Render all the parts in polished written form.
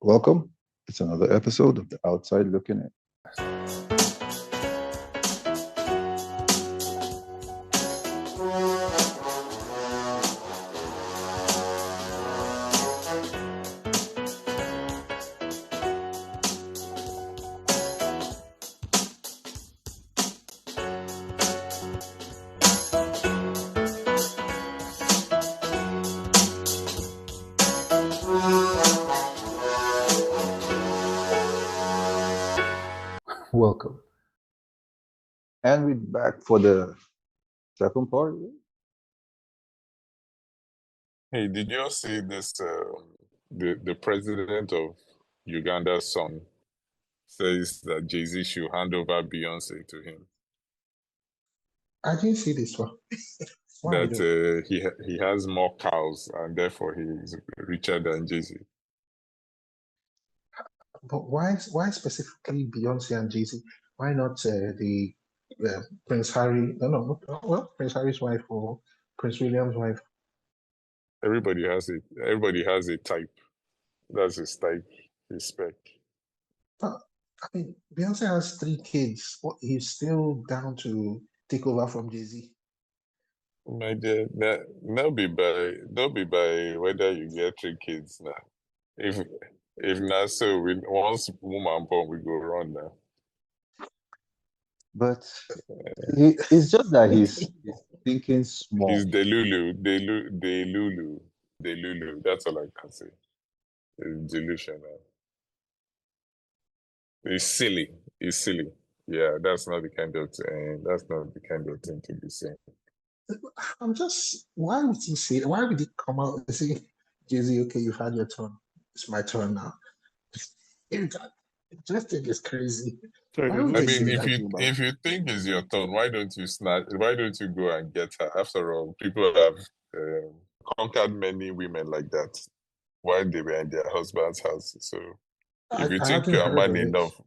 Welcome. It's another episode of The Outside Looking In. Welcome. And we're back for the second part. Hey, did you all see this? The president of Uganda's son says that Jay-Z should hand over Beyonce to him. I didn't see this one. That he has more cows and therefore he's richer than Jay-Z. But why specifically Beyonce and Jay-Z? Why not the Prince Harry? No. Well, Prince Harry's wife or Prince William's wife. Everybody has it. Everybody has a type. That's his type, his spec. But I mean, Beyonce has 3 kids. What, he's still down to take over from Jay-Z. My dear, that'll be by whether you get 3 kids now. If not so, once woman born, we go run now. But it's just that he's thinking small. He's Delulu. That's all I can say. It's delusional. It's silly. Yeah, that's not the kind of thing to be saying. I'm just, why would he say, why would he come out and say, Jay-Z, okay, you've had your turn. It's my turn now. Just think it's crazy. I mean, if you think it's your turn, why don't you go and get her? After all, people have conquered many women like that while they were in their husband's house. So if you think you are man enough.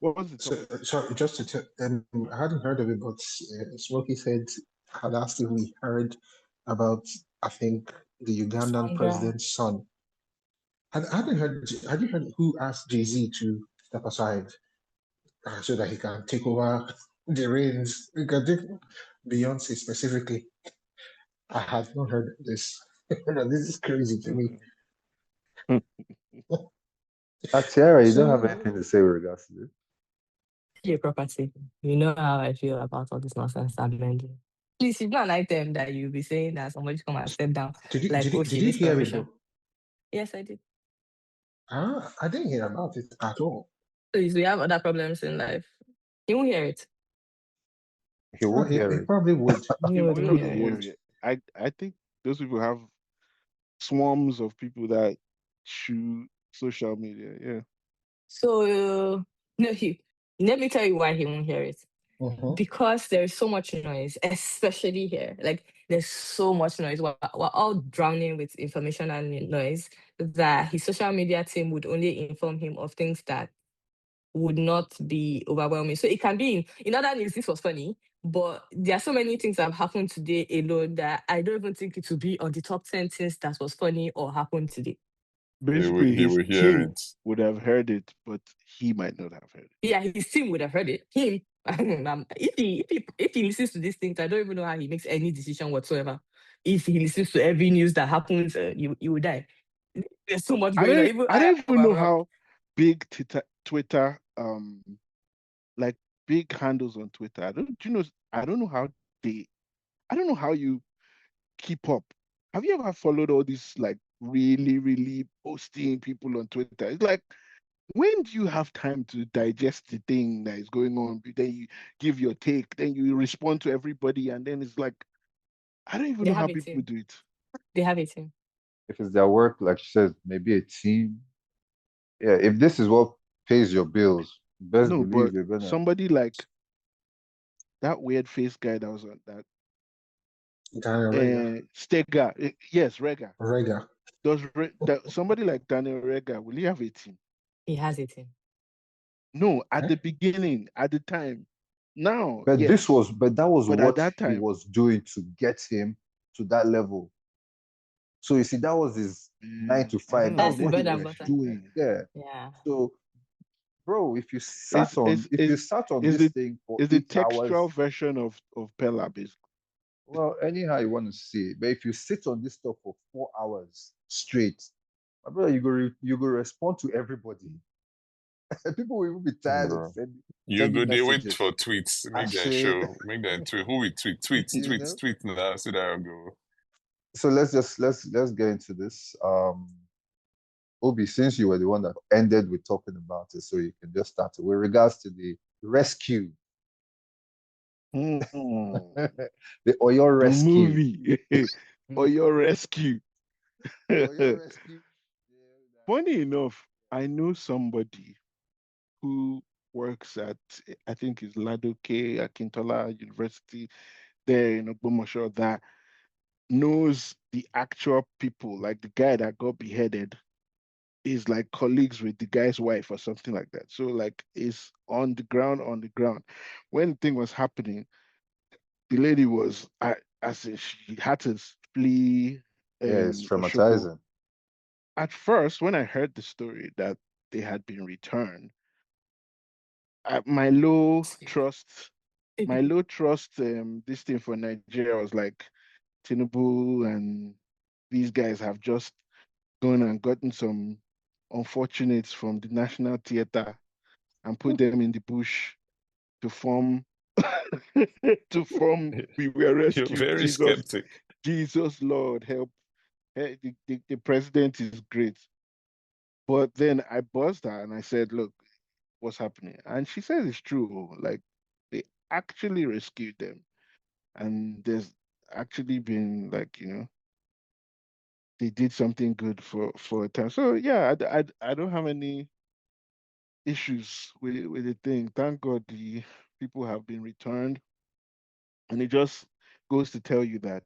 What was it? Sorry, just to tell, I hadn't heard of it, but Smokey said had asked if we heard about, I think, the Ugandan president's son. I hadn't heard. Had you heard who asked Jay-Z to step aside so that he can take over the reins? Because Beyonce specifically, I have not heard this. This is crazy to me. Tiara, you don't have anything to say with regards to this? Your property. You know how I feel about all this nonsense happening. Please, it's not an item that you'll be saying that somebody's come and step down. Did you hear it though? Yes, I did. I didn't hear about it at all. Please, we have other problems in life. He won't hear it. He won't hear it. He probably would. He wouldn't hear it. I think those people have swarms of people that chew social media. Yeah. So, no, let me tell you why he won't hear it. Because there's so much noise, especially here. Like, there's so much noise. We're all drowning with information and noise that his social media team would only inform him of things that would not be overwhelming. So it can be, in other news, this was funny, but there are so many things that have happened today alone that I don't even think it would be on the top 10 things that was funny or happened today. Basically, his team would have heard it, but he might not have heard it. Yeah, his team would have heard it. Him, if he listens to these things, I don't even know how he makes any decision whatsoever. If he listens to every news that happens, you will die. There's so much going on. I don't even know how big Twitter, like big handles on Twitter. I don't know how you keep up. Have you ever followed all these like really, really posting people on Twitter? It's like, when do you have time to digest the thing that is going on? Then you give your take, then you respond to everybody, and then it's like, I don't even know how people do it. They have a team. If it's their work, like she says, maybe a team. Yeah, if this is what pays your bills, best believe you're gonna. Somebody like that weird face guy that was on that. Stega, yes, Regha. Somebody like Daniel Regha, will he have a team? He has a team. No, at the beginning, at the time. Now, but yes. that was what at that time he was doing to get him to that level. So you see, that was his 9 to I don't 5. know That's That's the what they what he bread and were was butter. doing. doing. Yeah. Yeah. So, bro, if you Is sat on is this it thing for is the 8 hours, textual version of Pella basically? well, anyhow you want to see it. But if you sit on this stuff for 4 hours straight, my brother, you go respond to everybody. People will even be tired of Bro. sending You sending go, they wait messages. for tweets, I make them said, show, make them tweet. Who we tweet? Tweet, you tweet, know. tweet now, so that I'll go. So let's get into this. Obi, since you were the one that ended with talking about it, so you can just start it. With regards to the rescue, Hmm. the Oyo The Rescue. movie Oyo Rescue. The Oyo Rescue. Funny enough, I know somebody who works at, I think it's Ladoke Akintola University there in Ogbomoso, that knows the actual people, like the guy that got beheaded is like colleagues with the guy's wife or something like that. So like is on the ground, on the ground. When the thing was happening, the lady was, as in she had to flee Yeah, it's Oshobo. traumatizing. At first, when I heard the story that they had been returned, my low trust, this thing for Nigeria was like Tinubu and these guys have just gone and gotten some unfortunates from the National Theatre and put them in the bush to form we were You're rescued. very skeptic. Jesus Lord help. The president is great. But then I buzzed her and I said, look, what's happening? And she says it's true. Like they actually rescued them. And there's actually been like, they did something good for a time. So yeah, I don't have any issues with the thing. Thank God the people have been returned. And it just goes to tell you that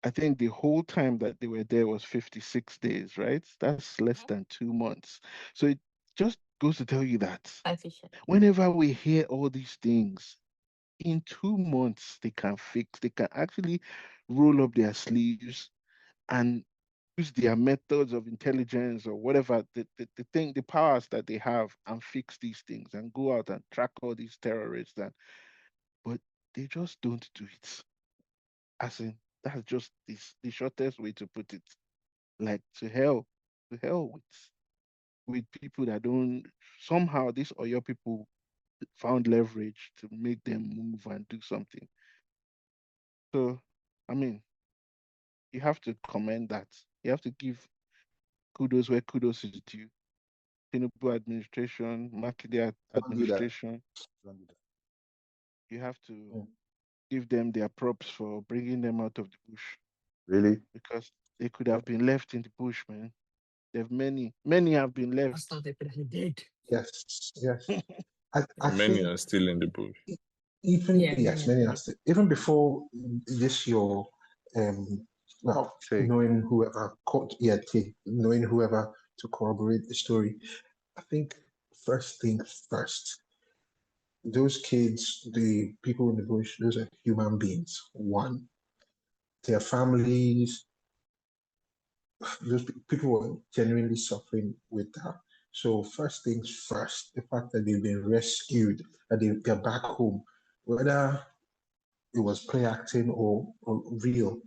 I think the whole time that they were there was 56 days, right? That's less than 2 months. So it just goes to tell you that Efficient. whenever we hear all these things, in 2 months they can actually roll up their sleeves and use their methods of intelligence or whatever the powers that they have and fix these things and go out and track all these terrorists but they just don't do it. As in, that's just the shortest way to put it. Like to hell with people that don't somehow these Oyo people found leverage to make them move and do something. So I mean, you have to commend that. You have to give kudos where kudos is due. Tinubu administration, Makinde Don't do that. administration, Don't do that. you have to Mm. give them their props for bringing them out of the bush Really? because they could have been left in the bush, man. There have many have been I left. thought they could have dead. Yes, yes. I Many think are still in the bush. even Yeah, yes, many many of are them. still, even before this your well, Take. knowing whoever caught yeah, knowing whoever to corroborate the story. I think first things first, those kids, the people in the bush, those are human beings. One, their families, people were genuinely suffering with that. So first things first, the fact that they've been rescued, that they're back home, whether it was play acting or real,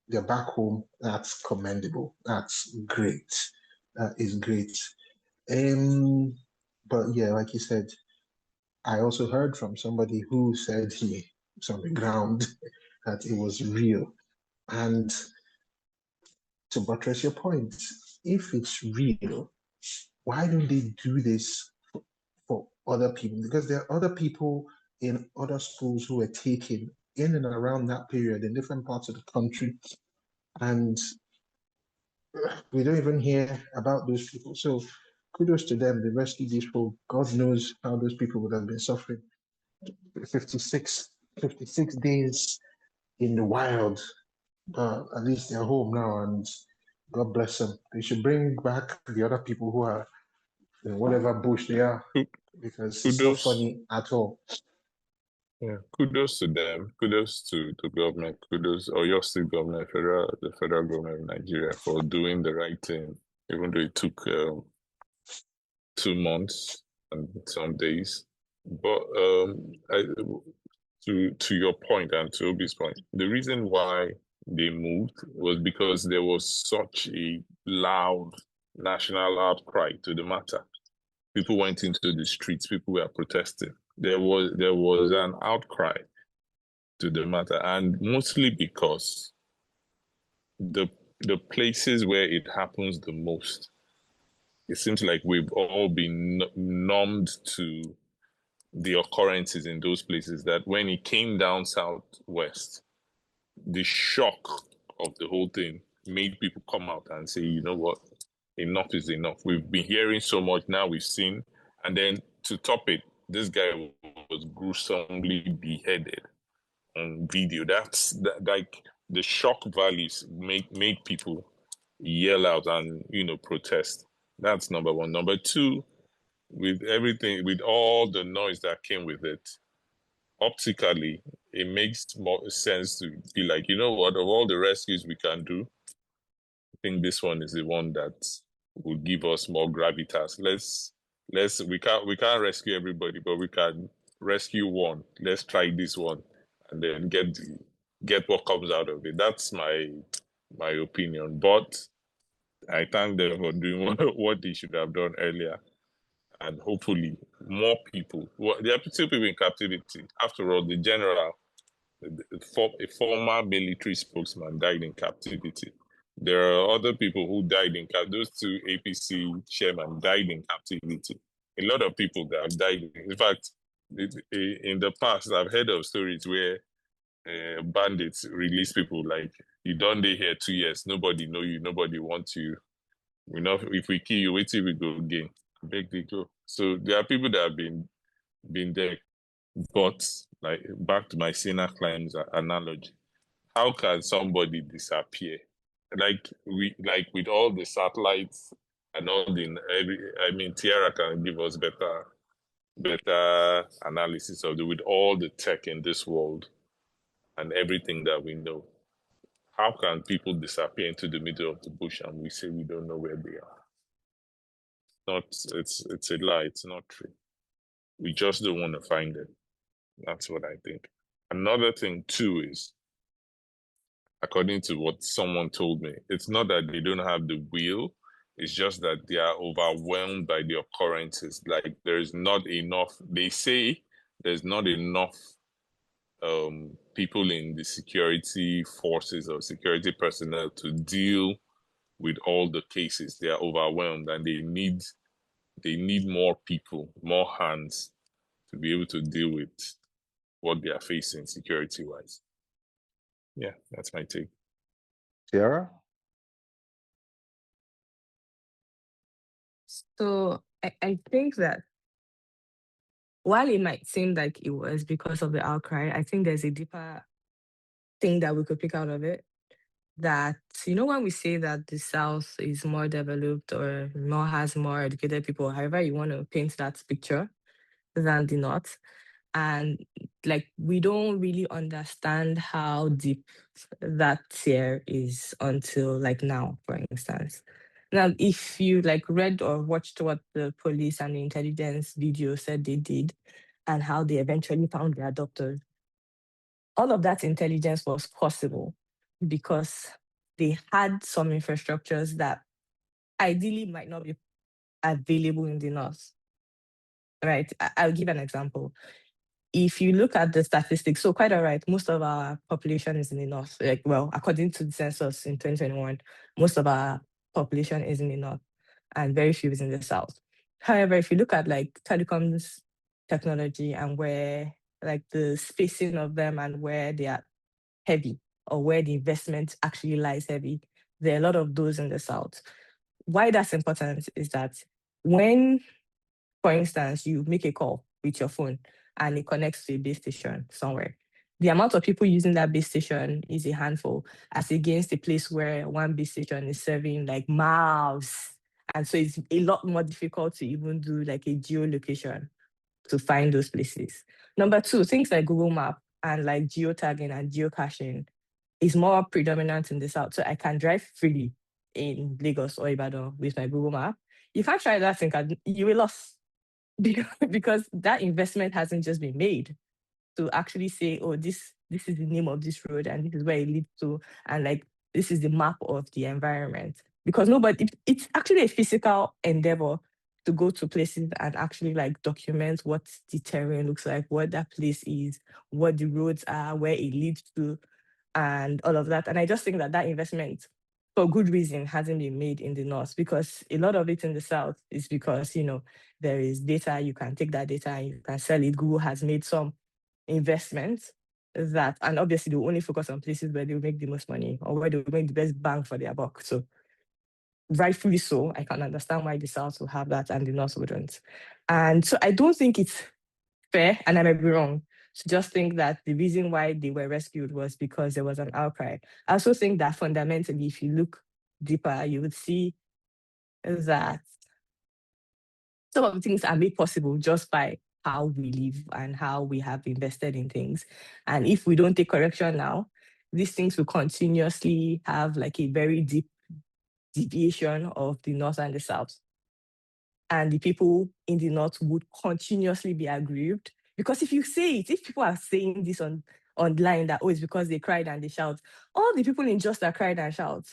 they're back home. That's commendable. That's great. That is great. Um, but yeah, like you said, I also heard from somebody who said he was on the ground that it was real. And to buttress your point, if it's real, why don't they do this for other people? Because there are other people in other schools who were taken in and around that period in different parts of the country, and we don't even hear about those people. So kudos to them. They rescued these people. God knows how those people would have been suffering. 56 days in the wild. At least they're home now, and God bless them. They should bring back the other people who are in whatever bush they are, because it's not Kudos, funny at all. Yeah, kudos to them. Kudos to the government. Kudos, or your state government, the federal government of Nigeria for doing the right thing, even though it took 2 months and some days. But to your point and to Obi's point, the reason why they moved was because there was such a loud national outcry to the matter. People went into the streets. People were protesting. There was an outcry to the matter, and mostly because the the places where it happens the most, it seems like we've all been numbed to the occurrences in those places, that when it came down southwest, the shock of the whole thing made people come out and say, you know what, enough is enough. We've been hearing so much, now we've seen. And then to top it, this guy was gruesomely beheaded on video. Like the shock values made people yell out and protest. That's number one. Number two, with everything, with all the noise that came with it, optically, it makes more sense to be like, you know what, of all the rescues we can do, I think this one is the one that will give us more gravitas. We can't rescue everybody, but we can rescue one. Let's try this one and then get what comes out of it. That's my opinion. But I thank them for doing what they should have done earlier. And hopefully more people. Well, there are still people in captivity. After all, the general, a former military spokesman, died in captivity. There are other people who died in captivity. Those two APC chairmen died in captivity. A lot of people that have died. In fact, in the past, I've heard of stories where bandits release people like, you done dey here 2 years, nobody know you, nobody wants you. We know if we kill you, wait till we go again. Beg they go. So there are people that have been there. But like, back to my sinner climbs analogy, how can somebody disappear? Like with all the satellites and all Tiara can give us better analysis of with all the tech in this world and everything that we know. How can people disappear into the middle of the bush and we say we don't know where they are? It's a lie. It's not true. We just don't want to find them. That's what I think. Another thing too is, according to what someone told me, it's not that they don't have the will, it's just that they are overwhelmed by the occurrences. Like there's not enough, they say there's not enough people in the security forces or security personnel to deal with all the cases. They are overwhelmed and they need more people, more hands to be able to deal with what they are facing security wise. Yeah, that's my take. Tiara? So I think that while it might seem like it was because of the outcry, I think there's a deeper thing that we could pick out of it. That, when we say that the South is more developed or more has more educated people, however you want to paint that picture, than the North. And like, we don't really understand how deep that tier is until like now, for instance. Now, if you like read or watched what the police and the intelligence video said they did and how they eventually found their doctors, all of that intelligence was possible because they had some infrastructures that ideally might not be available in the North. Right? I'll give an example. If you look at the statistics, so quite all right, most of our population is in the North. Like, well, according to the census in 2021, most of our population is in the North and very few is in the South. However, if you look at like telecoms technology and where like the spacing of them and where they are heavy or where the investment actually lies heavy, there are a lot of those in the South. Why that's important is that when, for instance, you make a call with your phone and it connects to a base station somewhere, the amount of people using that base station is a handful, as against a place where one base station is serving like miles. And so it's a lot more difficult to even do like a geolocation to find those places. Number two, things like Google Map and like geotagging and geocaching is more predominant in the south. So I can drive freely in Lagos or Ibadan with my Google Map. You can't try that thing, you will lose because that investment hasn't just been made to actually say, oh, this is the name of this road and this is where it leads to, and like this is the map of the environment. Because it's actually a physical endeavor to go to places and actually like document what the terrain looks like, what that place is, what the roads are, where it leads to, and all of that. And I just think that that investment, for good reason, hasn't been made in the north, because a lot of it in the south is because, there is data, you can take that data and you can sell it. Google has made some investments that, and obviously they will only focus on places where they will make the most money or where they will make the best bang for their buck. So rightfully so, I can understand why the south will have that and the north wouldn't. And so I don't think it's fair, and I might be wrong, to just think that the reason why they were rescued was because there was an outcry. I also think that fundamentally, if you look deeper, you would see that some of the things are made possible just by how we live and how we have invested in things. And if we don't take correction now, these things will continuously have like a very deep deviation of the north and the south. And the people in the north would continuously be aggrieved. Because if you say it, if people are saying this online that, oh, it's because they cried and they shout, all the people in just that cried and shout,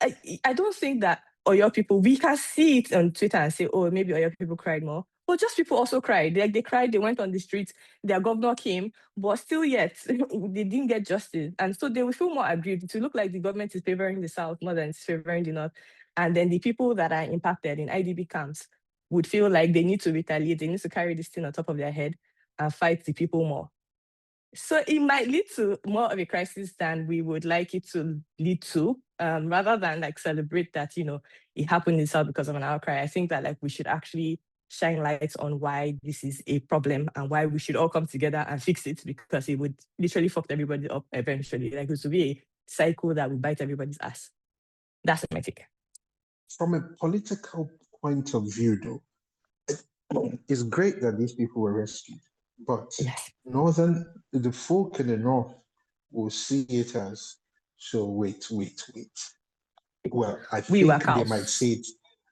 I don't think that Oyo people, we can see it on Twitter and say, oh, maybe Oyo people cried more. But just people also cried. Like they cried, they went on the streets, their governor came, but still yet, they didn't get justice. And so they will feel more aggrieved. It will look like the government is favoring the South more than it's favoring the North. And then the people that are impacted in IDB camps would feel like they need to retaliate, they need to carry this thing on top of their head and fight the people more. So it might lead to more of a crisis than we would like it to lead to, rather than like celebrate that, it happened in South because of an outcry. I think that like we should actually shine lights on why this is a problem and why we should all come together and fix it, because it would literally fuck everybody up eventually. Like it would be a cycle that would bite everybody's ass. That's my take. From a political point of view, though, it's great that these people were rescued, but Yes. the folk in the north will see it as, so wait. Well, I We were think they cows. might see it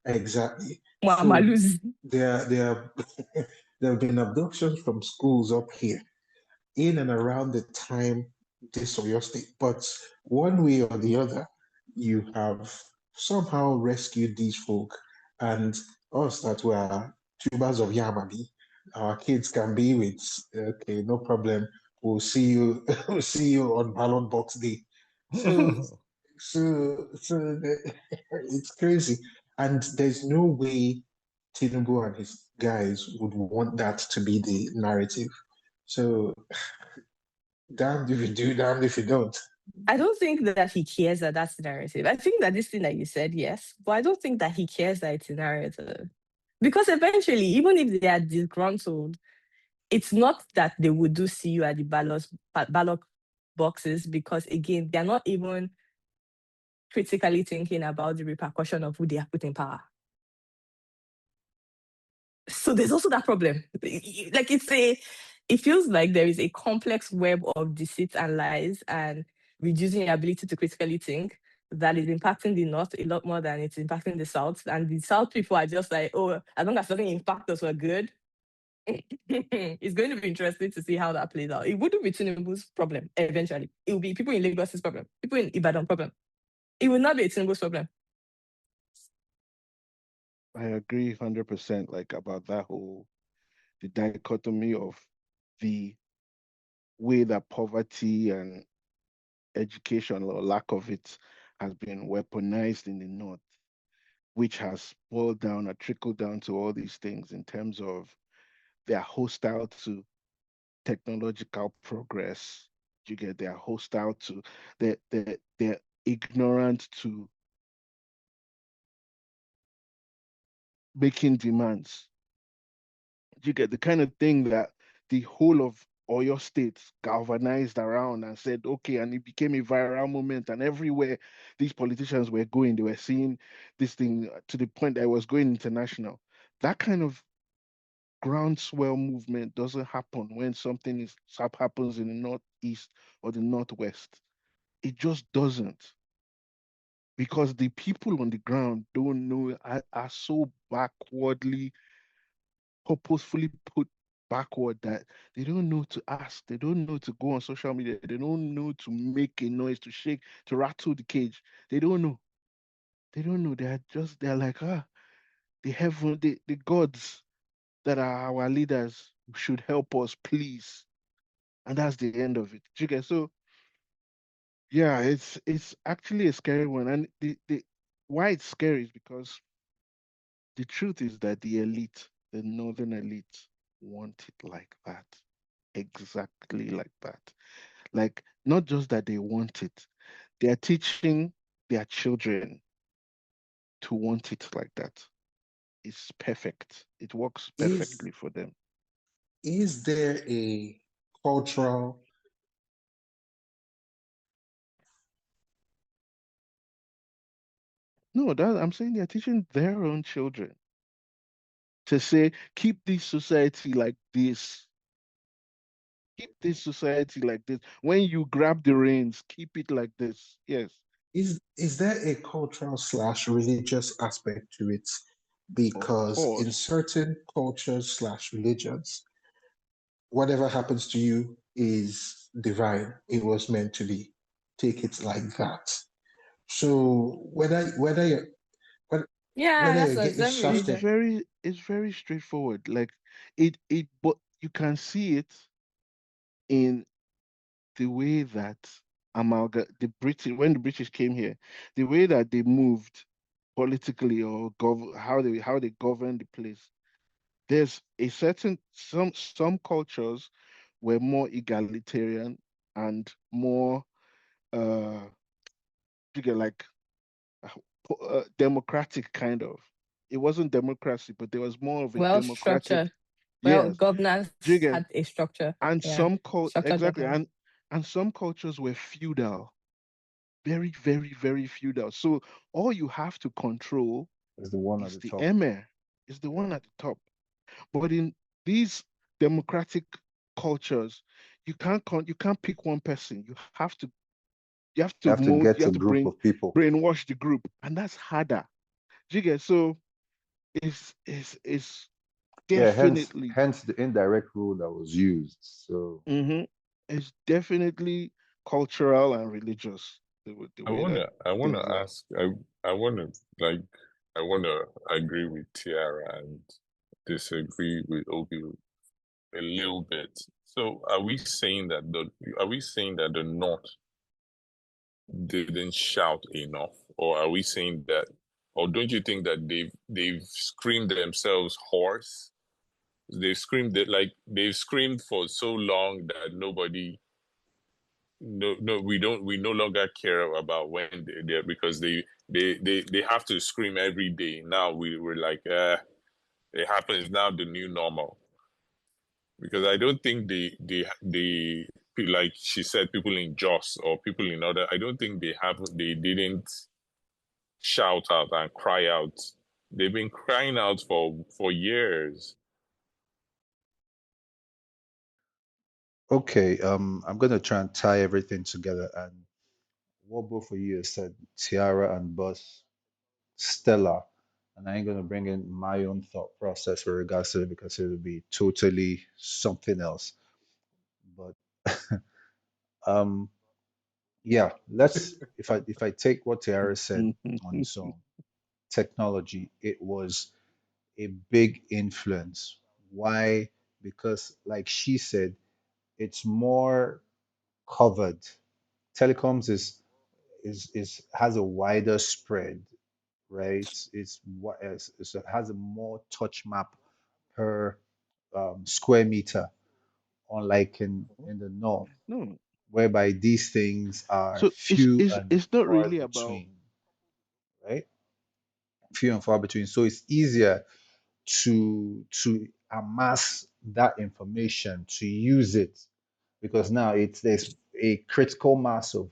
exactly. Well, So there have been abductions from schools up here in and around the time this Oyo State. But one way or the other, you have somehow rescued these folk, and us that were tubers of Yamadi, our kids can be with, okay, no problem. We'll see you. We'll see you on Ballon Box Day. It's crazy, and there's no way Tinubu and his guys would want that to be the narrative. So damned if you do, damned if you don't. I don't think that he cares that that's the narrative. I think that this thing that you said, yes, but I don't think that he cares that it's a narrative. Because eventually, even if they are disgruntled, it's not that they would see you at the ballot boxes, because again, they're not even critically thinking about the repercussion of who they have put in power. So there's also that problem. Like it feels like there is a complex web of deceit and lies and reducing your ability to critically think that is impacting the North a lot more than it's impacting the South. And the South people are just like, oh, as long as it doesn't impact us, we're good. It's going to be interesting to see how that plays out. It wouldn't be Tinubu's problem eventually. It will be people in Lagos's problem, people in Ibadan problem. It will not be Tinubu's problem. I agree 100% like about that whole the dichotomy of the way that poverty and education or lack of it has been weaponized in the north, which has boiled down or trickled down to all these things in terms of they're hostile to technological progress. They're hostile to they're ignorant to making demands. You get the kind of thing that the whole of Oyo State galvanized around and said, okay, and it became a viral moment. And everywhere these politicians were going, they were seeing this thing to the point that it was going international. That kind of groundswell movement doesn't happen when something happens in the northeast or the northwest. It just doesn't, because the people on the ground don't know, are so backwardly, purposefully put backward, that they don't know to ask, they don't know to go on social media, they don't know to make a noise, to shake, to rattle the cage. They don't know. They don't know. They're like, the gods that are our leaders should help us, please. And that's the end of it. Do you get? So yeah, it's actually a scary one. And the why it's scary is because the truth is that the elite, the northern elite, want it like that. Exactly like that. Like, not just that they want it, they are teaching their children to want it like that. It's perfect. It works Is perfectly for them. is there a cultural No, that I'm saying they're teaching their own children to say, keep this society like this. Keep this society like this. When you grab the reins, keep it like this. Yes, is there a cultural slash religious aspect to it? of Because in course. certain cultures slash religions, whatever happens to you is divine. It was meant to be. Take it like that. So Yeah, whether that's you're what getting some shafted, religion. It's very straightforward. Like but you can see it in the way that the British, when the British came here, the way that they moved politically, or how they govern the place. There's a certain some cultures were more egalitarian and more like uh, democratic, kind of. It wasn't democracy, but there was more of a Well democratic. structured. Well, Yes, governance Jigen. had a structure. And Yeah. Structured exactly, governance. and some cultures were feudal, very, very, very feudal. So all you have to control Is the one at is the the top. emir, is the one at the top. But in these democratic cultures, you can't pick one person. You have to you get a have to group of people. brainwash the group, and that's harder. Do you get? So it's Yeah, definitely, hence the indirect rule that was used. So hmm it's definitely cultural and religious, the I way that wanna I wanna things are. ask I wanna like I wanna agree with Tiara and disagree with Obi a little bit. So are we saying that the North didn't shout enough? Or are we saying that, or don't you think that they've screamed themselves hoarse? They've screamed for so long that nobody no we no longer care about when they're, because they have to scream every day. Now we're like it happens now, the new normal. Because I don't think they like she said, people in Jos or people in other, I don't think they didn't shout out and cry out. They've been crying out for years. okay, I'm gonna try and tie everything together. And what both of you have said, Tiara and Bus, Stella, and I ain't gonna bring in my own thought process with regards to it because it would be totally something else. But um, yeah, let's if I take what Tiara said on its own, technology, it was a big influence. Why? Because like she said, it's more covered. Telecoms is has a wider spread, right? It has a more touch map per square meter, unlike in the north, No, whereby these things are so it's few it's and it's not far really about. between, right? Few and far between. So it's easier to amass that information, to use it, because now there's a critical mass of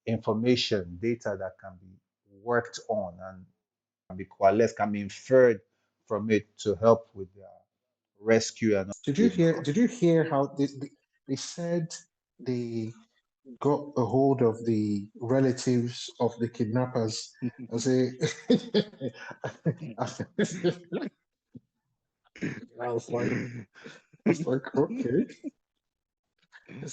information, data that can be worked on and can be coalesced, can be inferred from it to help with their Rescue and Did you hear? Did you hear how they said they got a hold of the relatives of the kidnappers? I say, I was like, okay. I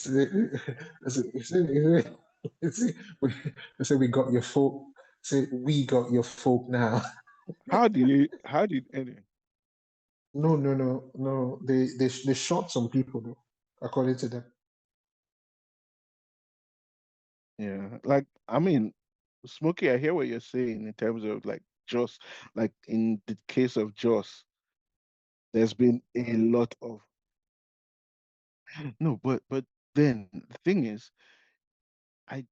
said, we got your folk. Say, we got your folk now. How did any? No. They shot some people though, according to them. Yeah, like I mean, Smokey, I hear what you're saying in terms of like Joss, like in the case of Joss, there's been a lot of no, but then the thing is, I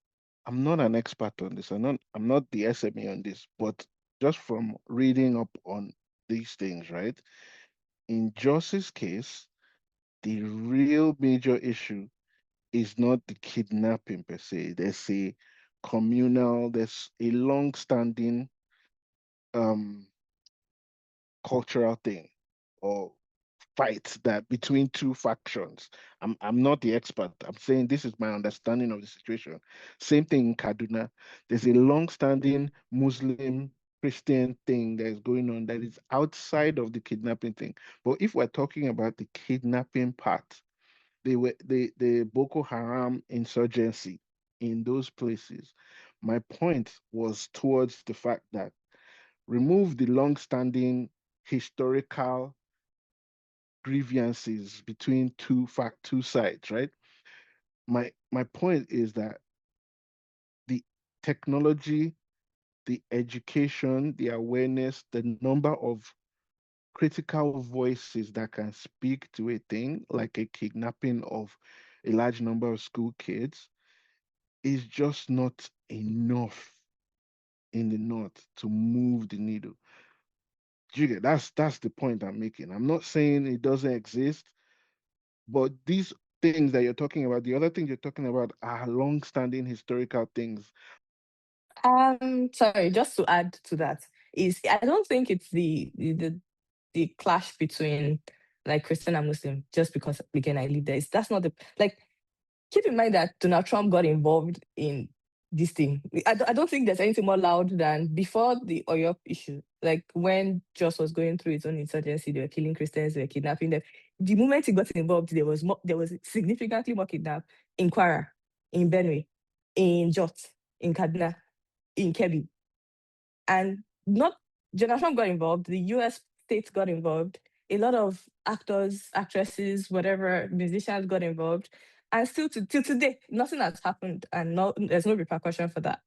I'm not an expert on this. I'm not the SME on this, but just from reading up on these things, right? In Joss's case, the real major issue is not the kidnapping per se. There's a long-standing um cultural thing or fight that between two factions. I'm not the expert. I'm saying this is my understanding of the situation. Same thing in Kaduna. There's a long-standing Muslim Christian thing that is going on that is outside of the kidnapping thing. But if we're talking about the kidnapping part, the Boko Haram insurgency in those places. My point was towards the fact that remove the long-standing historical grievances between two sides, right? My point is that the technology, the education, the awareness, the number of critical voices that can speak to a thing like a kidnapping of a large number of school kids is just not enough in the north to move the needle. Do you get that's the point I'm making. I'm not saying it doesn't exist, but these things that you're talking about, the other things you're talking about are long-standing historical things. Sorry, just to add to that, is I don't think it's the clash between like Christian and Muslim just because again I live there. That's not the like. Keep in mind that Donald Trump got involved in this thing. I don't think there's anything more loud than before the Oyo issue. Like when Joss was going through its own insurgency, they were killing Christians, they were kidnapping them. The moment he got involved, there was significantly more kidnap in Kwara, in Benue, in Jot, in Kaduna, in Kebbi. And not Donald Trump got involved, the US states got involved, a lot of actors, actresses, whatever, musicians got involved. And still till today, nothing has happened and there's no repercussion for that.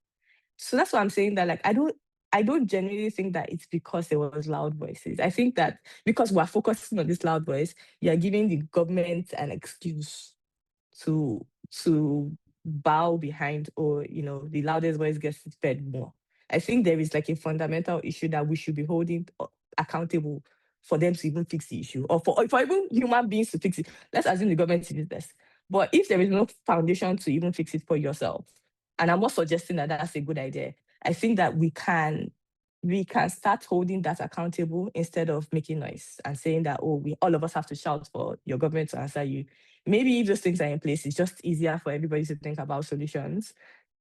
So that's why I'm saying that like I don't genuinely think that it's because there was loud voices. I think that because we're focusing on this loud voice, you're giving the government an excuse to bow behind, or the loudest voice gets fed more. I think there is like a fundamental issue that we should be holding accountable for them to even fix the issue, or for even human beings to fix it. Let's assume the government did this, but if there is no foundation to even fix it for yourself, and I'm not suggesting that that's a good idea, I think that we can start holding that accountable instead of making noise and saying that, oh, we all of us have to shout for your government to answer you. Maybe if those things are in place, it's just easier for everybody to think about solutions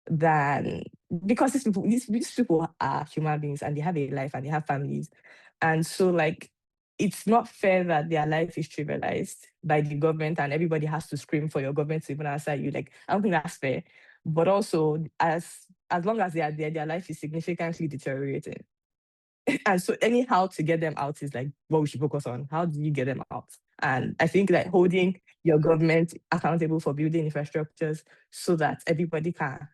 than, because these people are human beings and they have a life and they have families. And so like it's not fair that their life is trivialized by the government and everybody has to scream for your government to even answer you. Like, I don't think that's fair. But also as long as they are there, their life is significantly deteriorating. And so anyhow to get them out is like what we should focus on. How do you get them out? And I think that holding your government accountable for building infrastructures so that everybody can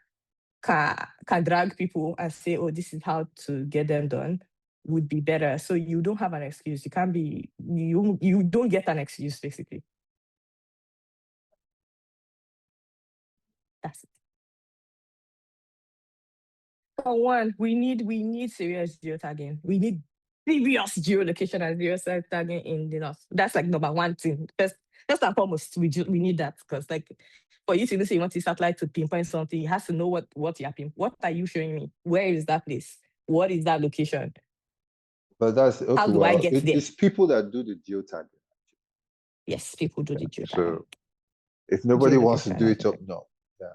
drag people and say, oh, this is how to get them done, would be better. So you don't have an excuse. You don't get an excuse, basically. That's it. For one, we need serious geotagging. We need serious geolocation and serious tagging in the north. That's like number one thing. First and foremost, we need that, because like for you to say you want the satellite to pinpoint something, it has to know what you're pinpointing. What are you showing me? Where is that place? What is that location? But that's How okay. do I Well, get there? it's people that do the geotagging. Yes, people do the geotagging. So if nobody wants to do it up, no. Yeah.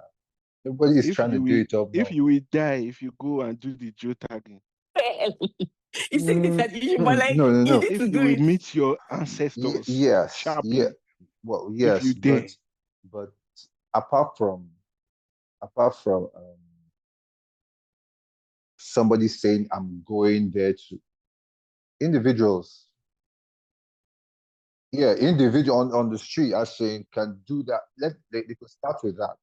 Nobody is trying to do it up. If No. you will die if you go and do the geotagging. You see this an issue, but like No. you need If to you do will it. meet your ancestors Yeah. sharply. Well, If you yes, dare. but apart from somebody saying I'm going there to individuals, yeah, individual on the street as saying can do that. They could start with that.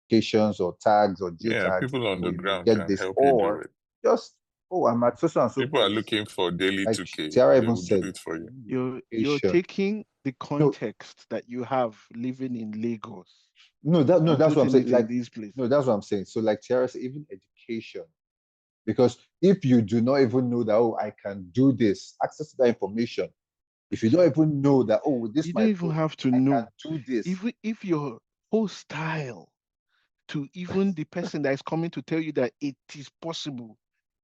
Applications or tags or Yeah, geotags. people on Oh, the you can ground get can this, help you do or it. just I'm at so and so People are place. looking for daily Like 2K. Tiara They even will do said, it for you. You're application. taking the No, context that you have living in Lagos no, that's what I'm putting saying. it in Like, these places. no, that's what I'm saying. So, like Tiara said, even education, because if you do not even know that, oh, I can do this, access to that information. If you don't even know that, oh, with this You my don't even phone, have to I know. can do this. Even if you're hostile to even the person that is coming to tell you that it is possible,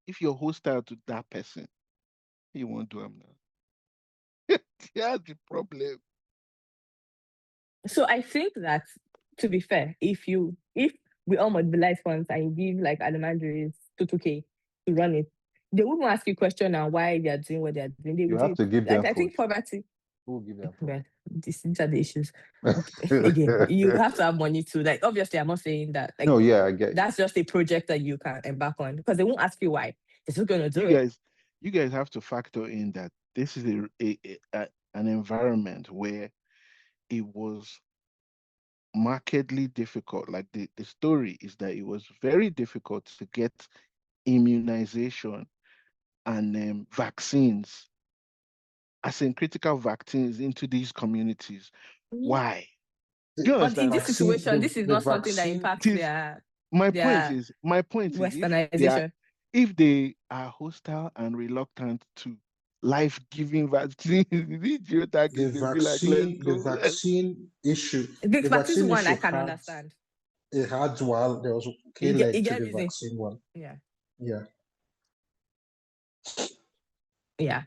if you're hostile to that person, you won't do them now. That's the problem. So I think that, to be fair, if we all mobilize funds and you give like Alamandaries 2K to run it, they wouldn't ask you question on why they are doing what they are doing. They You would do have it. to give them Like I food. think poverty. Who will give them food? Well, these are the issues. Again, you have to have money too. Like obviously, I'm not saying that. Like No, yeah, I get you. that's just a project that you can embark on because they won't ask you why. They're still gonna do it. You guys have to factor in that this is an environment where it was markedly difficult. Like the story is that it was very difficult to get immunization and vaccines, as in critical vaccines, into these communities. Why? Do you But in understand? this situation, this is The not something that vaccine, impacts It is my point their is my point is westernization. if they are hostile and reluctant to life-giving vaccines, the geotagging, they'll be like, let's the go. vaccine issue, The the vaccines vaccine one I issue can had understand. it had while there was a You key get leg to the reason. vaccine one. Yeah. Yeah. Yeah.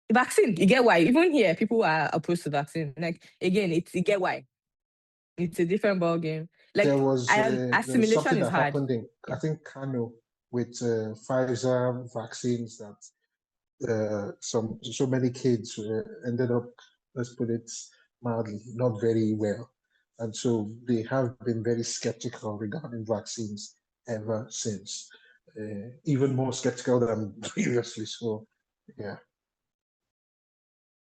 The vaccine, you get why. Even here, people are opposed to vaccine. Like again, you get why. It's a different ball game. Like There was assimilation something is that hard. happened in I Yeah. think Kano with Pfizer vaccines that so many kids ended up, let's put it mildly, not very well, and so they have been very skeptical regarding vaccines ever since, even more skeptical than previously. So, yeah.